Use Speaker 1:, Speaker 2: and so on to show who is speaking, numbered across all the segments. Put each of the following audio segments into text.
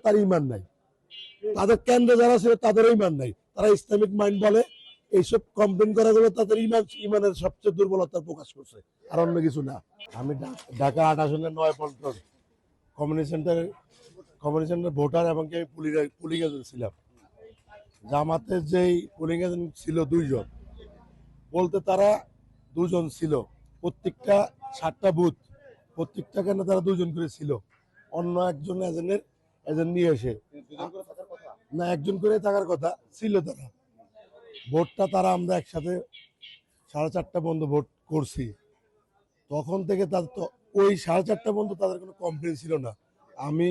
Speaker 1: তার ইমান নাই, তাদের কেন্দ্রে যারা ছিল তাদেরও ইমান নাই, তারা ইসলামিক মাইন্ড বলে। এইসব কমপ্লেন করা গেলে তাদের ইমানের সবচেয়ে দুর্বলতা প্রকাশ করছে, আর অন্য কিছু না। আমি ঢাকা ৮ আসনের ৯ পল্টন কমিউনিটি সেন্টার ভোটার এবং আমি পুলিং এজেন্ট ছিলাম। জামাতের যেই পুলিং এজেন্ট ছিল ২ জন, বলতে তারা ২ জন ছিল, প্রত্যেকটা ৭টা বুথ, প্রত্যেকটা কেন তারা ২ জন করে ছিল। অন্য একজন এজেন্ট নিয়ে এসে না, একজন করে থাকার কথা ছিল। তারা ভোটটা আমরা একসাথে ৪:৩০ পর্যন্ত ভোট করছি। তখন থেকে তাদের তো ওই ৪:৩০ পর্যন্ত তাদের কোনো কমপ্লেন ছিল না। আমি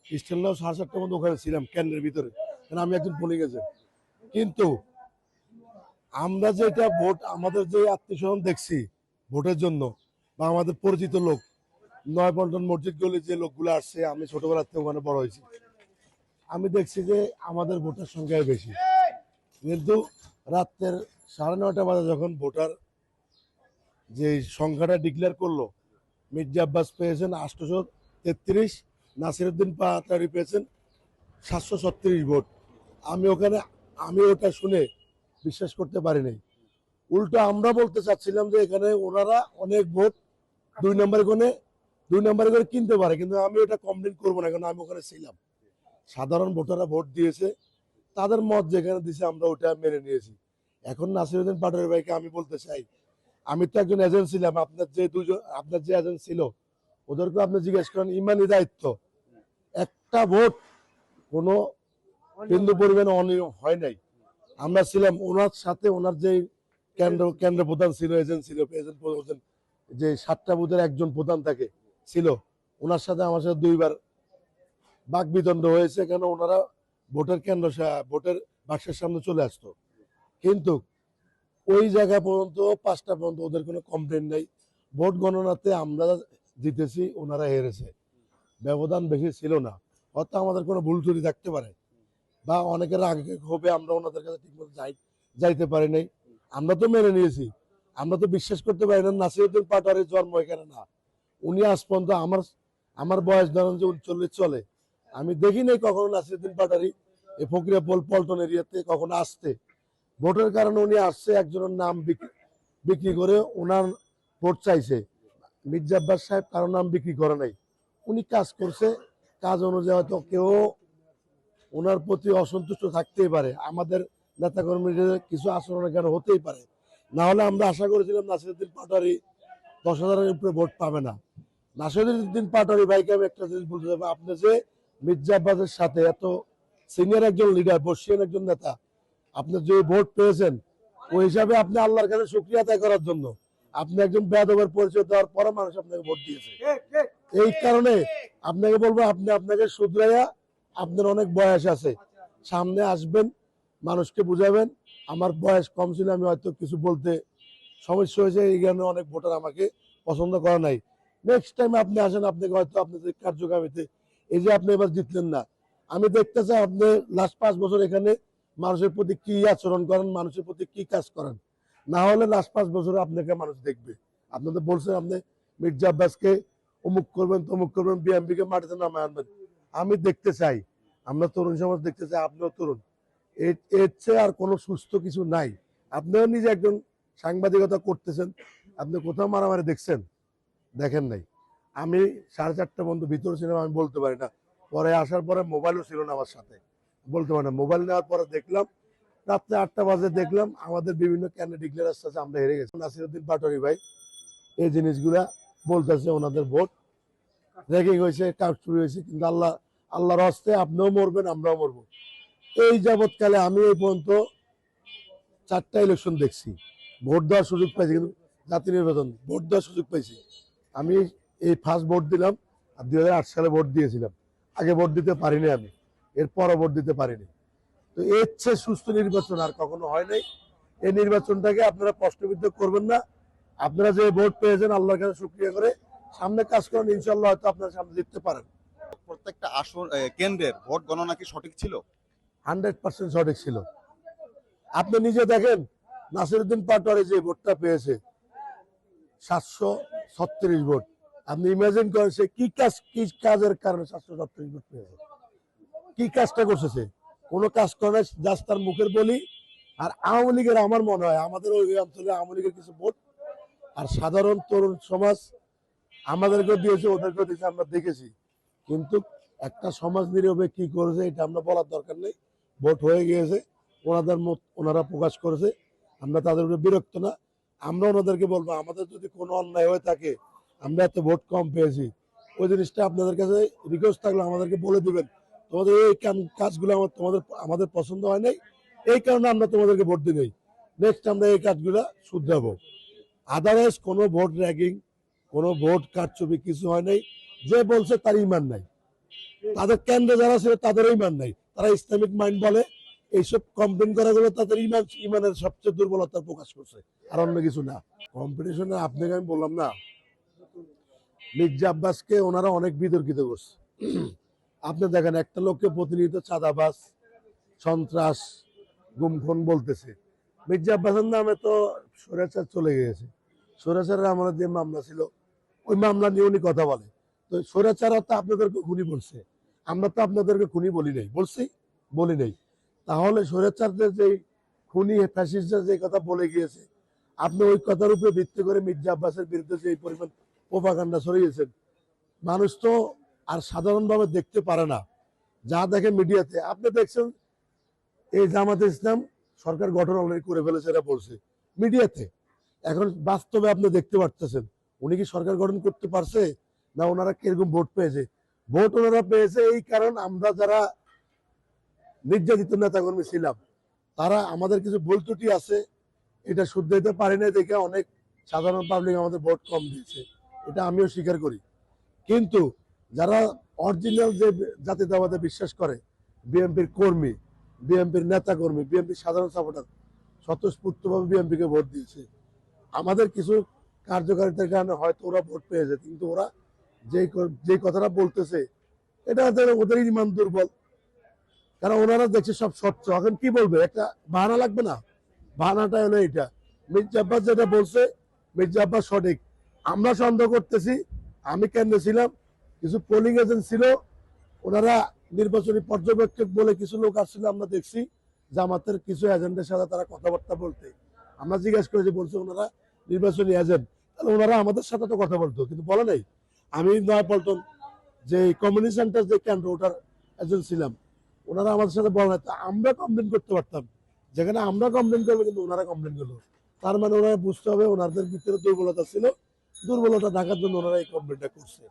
Speaker 1: স্টেশনটাও ৪:৩০ পর্যন্ত ওখানে ছিলাম কেন্দ্রের ভিতরে, কারণ আমি একজন পুলিং এজেন্ট। কিন্তু আমরা যেটা ভোট, আমাদের যে আত্মীয়স্বজন দেখছি ভোটের জন্য, বা আমাদের পরিচিত লোক, ৯ পল্টন মসজিদ গলি যে লোকগুলো আসছে, আমি ছোটবেলা থেকে ওখানে বড় হয়েছি, আমি দেখছি যে আমাদের ভোটার সংখ্যাই বেশি। কিন্তু রাত্রের ৯:৩০ বাজে যখন ভোটার যে সংখ্যাটা ডিক্লেয়ার করলো, মির্জা আব্বাস পেয়েছেন ৮৩৩, নাসিরউদ্দিন পাটোয়ারি পেয়েছেন ৭৩৬ ভোট। আমি ওটা শুনে বিশ্বাস করতে পারি নাই। উল্টো আমরা বলতে চাচ্ছিলাম যে এখানে ওনারা অনেক ভোট ২ নম্বরে করে কিনতে পারে, কিন্তু আমি ওটা কমপ্লেন করবো না, কারণ আমি ওখানে ছিলাম। সাধারণ ভোটাররা ভোট দিয়েছে, তাদের মত যেখানে দিয়েছে আমরা ওটা মেনে নিয়েছি। এখন নাসিরউদ্দিন পাটোয়ারি ভাইকে আমি বলতে চাই, আমি তো একজন এজেন্ট ছিলাম, আপনার যে এজেন্ট ছিল ওদেরকে আপনি জিজ্ঞেস করেন, ইমানি দায়িত্ব, একটা ভোট কোনো বিন্দু পরিমাণে অনিয়ম হয় নাই। আমরা ছিলাম ওনার সাথে, ওনার যে কেন্দ্র প্রধান ছিল, এজেন্ট ছিল, যে ৭টা বুথের একজন প্রধান থাকে ছিল, ওনার সাথে আমার সাথে ২বার বাকবিতণ্ড হয়েছে। কেন ওনারা ভোটের বাক্সের সামনে চলে আসতো, কিন্তু ওই জায়গা পর্যন্ত ৫টা পর্যন্ত ওদের কোনো কমপ্লেন নেই। ভোট গণনাতে আমরা জিতেছি, ওনারা হেরেছে, ব্যবধান বেশি ছিল না। হয়তো আমাদের কোনো ভুল ত্রুটি থাকতে পারে, বা অনেকের আগে হবে আমরা ওনাদের কাছে ঠিকমতো যাইতে পারি নাই। আমরা তো মেনে নিয়েছি, আমরা তো বিশ্বাস করতে পারি না নাসিরউদ্দিন পাটোয়ারির জন্ম এখানে না। উনি আজ পর্যন্ত আমার বয়স ধরেন যে ৩৯ চলে, আমি দেখি নাই কখনো নাসিরউদ্দিন পাটোয়ারি এই ফকিরা পল্টন এরিয়াতে কখনো আসতে। ভোটের কারণে উনি আসছে, একজনের নাম বিক্রি করে ওনার ভোট চাইছে। মির্জা আব্বাস সাহেব কারো নাম বিক্রি করে নাই, উনি কাজ করছে, কাজ অনুযায়ী হয়তো কেউ ওনার প্রতি অসন্তুষ্ট থাকতেই পারে, আমাদের নেতাকর্মীদের কিছু আচরণের কারণে হতেই পারে। না হলে আমরা আশা করেছিলাম নাসিরউদ্দিন পাটোয়ারি ১০,০০০-এর উপরে ভোট পাবে না। নাসিরউদ্দিন পাটোয়ারি ভাইকে আমি একটা জিনিস বলতে চাই, আপনি যে মির্জা আব্বাসের সাথে এত সিনিয়র একজন লিডার, বর্ষিয়ান একজন নেতা, আপনি যে ভোট পেয়েছেন, ওই হিসাবে আপনি আল্লাহর কাছে শুকরিয়া আদায় করার জন্য, আপনি একজন বেয়াদবের পরিচয় দেওয়ার পরে মানুষ আপনাকে ভোট দিয়েছে। এই কারণে আপনাকে বলবো, আপনাকে শুধরাইয়া, আপনার অনেক বয়স আছে, সামনে আসবেন, মানুষকে বুঝাবেন। আমার বয়স কম ছিল, আমি হয়তো কিছু বলতে সমস্যা হয়েছে, এই কারণে অনেক ভোটার আমাকে পছন্দ করা নাই। নেক্সট টাইম আপনি আসেন, আপনাকে হয়তো আপনাদের কার্যক্রমিতে, এই যে আপনি এবার জিতলেন না, আমি দেখতে চাই আপনি লাস্ট ৫ বছর এখানে মানুষের প্রতি কি আচরণ করেন, মানুষের প্রতি কি কাজ করেন। না হলে লাস্ট ৫ বছরে আপনাকে মানুষ দেখবে। আপনাদের বলছেন আপনি মির্জা আব্বাসকে অমুক করবেন, তমুক করবেন, বিএমপিকে মাটিতে নামায় আনবেন। আমি দেখতে চাই, আমরা তরুণ সমাজ দেখতে চাই, আপনিও তরুণ, এর চেয়ে আর কোনো সুস্থ কিছু নাই। আপনিও নিজে একজন সাংবাদিকতা করতেছেন, আপনি কোথাও মারামারি দেখছেন? দেখেন নাই। আমি ৪:৩০ পর্যন্ত ভিতরে ছিলাম, আমি বলতে পারি না। পরে আসার পরে মোবাইলও ছিল না আমার সাথে, বলতে পারি না। মোবাইল নেওয়ার পরে দেখলাম, রাত্রে ৮টা বাজে দেখলাম আমাদের বিভিন্ন ক্যান্ডিডেট ডিক্লেয়ার আসতেছে, আমরা হেরে গেছি। নাসিরউদ্দিন পাটোয়ারি ভাই এই জিনিসগুলা বলতেছে, ওনাদের ভোট রেগিং হয়েছে, কারচুপি হয়েছে, কিন্তু আল্লাহর হস্তে আপনিও মরবেন, আমরাও মরবো। এই যাবৎকালে আমি এই পর্যন্ত ৪টা ইলেকশন দেখছি, ভোট দেওয়ার সুযোগ পাইছি, কিন্তু জাতীয় নির্বাচন ভোট দেওয়ার সুযোগ পাইছি। আমি এই ফার্স্ট ভোট দিলাম, আর ২০০৮ সালে ভোট দিয়েছিলাম। আগে ভোট দিতে পারিনি, আমি এর পরও ভোট দিতে পারিনি। তো এর চেয়ে সুস্থ নির্বাচন আর কখনো হয় নাই। এই নির্বাচনটাকে আপনারা প্রশ্নবিদ্ধ করবেন না। আপনারা যে ভোট পেয়েছেন, আল্লাহর কাছে শুকরিয়া করে সামনে কাজ করেন, ইনশাল্লাহ হয়তো আপনারা সামনে জিততে পারেন।
Speaker 2: প্রত্যেকটা আসন কেন্দ্রের ভোট গণনা কি সঠিক ছিল?
Speaker 1: 100% সঠিক ছিল। আপনি নিজে দেখেন, নাসিরউদ্দিন পাটোয়ারি যে ভোটটা পেয়েছে ৭৩৬ ভোট, আপনি ইমাজিন করেন সে কি কাজের কারণে ৭৩৬ ভোট পেয়েছে। কি কাজটা করতেছে? কোনো কাজ করে নাই, জাস্ট তার মুখের বলি। আর আওয়ামী লীগের আমার মনে হয় আমাদের ওই অঞ্চলে আওয়ামী লীগের কিছু ভোট আর সাধারণ তরুণ সমাজ আমাদেরকেও দিয়েছে, ওদেরকেও দিয়েছে, আমরা দেখেছি। কিন্তু একটা সমাজ নিরবে কি করেছে এটা আমরা বলার দরকার নেই। ভোট হয়ে গিয়েছে, ওনাদের মত ওনারা প্রকাশ করেছে, আমরা তাদের উপরে বিরক্ত না। আমরা ওনাদেরকে বলবো আমাদের যদি কোনো অন্যায় হয়ে থাকে, আমরা এত ভোট কম পেয়েছি, ওই জিনিসটা আপনাদের কাছে রিকোয়েস্ট থাকলে আমাদেরকে বলে দিবেন। তোমাদের এই কাজগুলো আমাদের পছন্দ হয় নাই, এই কারণে আমরা তোমাদেরকে ভোট দিই নাই। নেক্সট আমরা এই কাজগুলো শুধরাবো। আদারওয়াইজ কোনো ভোট র্যাগিং, কোনো ভোট কারচুপি কিছু হয় নাই। যে বলছে তার ইমান নাই, তাদের কেন্দ্রে যারা ছিল তাদেরও ইমান নাই, তারা ইসলামিক মাইন্ড বলে। এইসব কমপ্লেন করা গুলো তাদের ইমানের সবচেয়ে দুর্বলতা প্রকাশ করছে, আর অন্য কিছু না। কম্পিটিশনে আপনাকে আমি বললাম না, মির্জা আব্বাসকে ওনারা অনেক বিতর্কিত করছে। আপনি দেখেন একটা লোককে প্রতিনিয়ত চাঁদাবাজ, সন্ত্রাস, গুমখুন বলতেছে। মির্জা আব্বাসের নামে তো স্বৈরাচার চলে গিয়েছে, স্বৈরাচারের আমাদের যে মামলা ছিল ওই মামলা নিয়ে উনি কথা বলে। তো স্বৈরাচার তো আপনাদেরকে খুনি বলছে, আমরা তো আপনাদেরকে খুনি বলি নাই, বলি নাই। তাহলে স্বৈরাচারদের যে খুনি ফ্যাসিস্টরা যে কথা বলে গিয়েছে, আপনি ওই কথার উপরে ভিত্তি করে মির্জা আব্বাসের বিরুদ্ধে যে এই পরিমাণ প্রোপাগান্ডা ছড়িয়েছেন, মানুষ তো আর সাধারণভাবে দেখতে পারে না। যা দেখে মিডিয়াতে, আপনি দেখছেন এই জামাতে ইসলাম সরকার গঠন অলরেডি করে ফেলেছে, এরা বলছে মিডিয়াতে। এখন বাস্তবে আপনি দেখতে পারতেছেন উনি কি সরকার গঠন করতে পারছে, না ওনারা কিরকম ভোট পেয়েছে। ভোট ওনারা পেয়েছে এই কারণ আমরা যারা নির্যাতিত নেতাকর্মী ছিলাম, তারা আমাদের কিছু ভুল ত্রুটি আছে, এটা শুধরাইতে পারি না দেখে অনেক সাধারণ পাবলিক আমাদের ভোট কম দিয়েছে, এটা আমিও স্বীকার করি। কিন্তু যারা অরিজিনাল যে জাতীয়তাবাদে বিশ্বাস করে, বিএনপির কর্মী, বিএনপির নেতা কর্মী, বিএনপির সাধারণ সাপোর্টার স্বতঃস্ফূর্তভাবে বিএনপিকে ভোট দিয়েছে। আমাদের কিছু কার্যকারিতার কারণে হয়তো ওরা ভোট পেয়েছে, কিন্তু ওরা যে কথাটা বলতেছে এটা ওদের ইমান দুর্বল, কারণ ওনারা দেখছে সব স্বচ্ছ। এখন কি বলবে, একটা বাহানা লাগবে না? বাহানাটা হলো এটা, মির্জা আব্বাস যেটা বলছে, মির্জা আব্বাস সঠিক। আমরা সন্দেহ করতেছি, আমি কেন্দ্রে ছিলাম, কিছু পোলিং এজেন্ট ছিল, ওনারা নির্বাচনী পর্যবেক্ষক বলে কিছু লোক আসছিল, আমরা দেখছি জামাতের কিছু এজেন্টের সাথে তারা কথাবার্তা বলতে। আমরা জিজ্ঞাসা করেছি, বলছে ওনারা নির্বাচনী এজেন্ট, তাহলে ওনারা আমাদের সাথে তো কথা বলতো, কিন্তু বলে নাই। আমি নয়াপল্টন যে কমিউনিটি সেন্টার যে কেন্দ্র, ওটার এজেন্ট ছিলাম, ওনারা আমাদের সাথে বলে নাই। আমরা কমপ্লেন করতে পারতাম, যেখানে আমরা কমপ্লেন করবো কিন্তু ওনারা কমপ্লেন করলো। তার মানে ওনারা বুঝতে হবে ওনাদের ভিতরে দুর্বলতা ছিল, দুর্বলতা ঢাকার জন্য ওনারা এই কমপ্লেনটা করছে।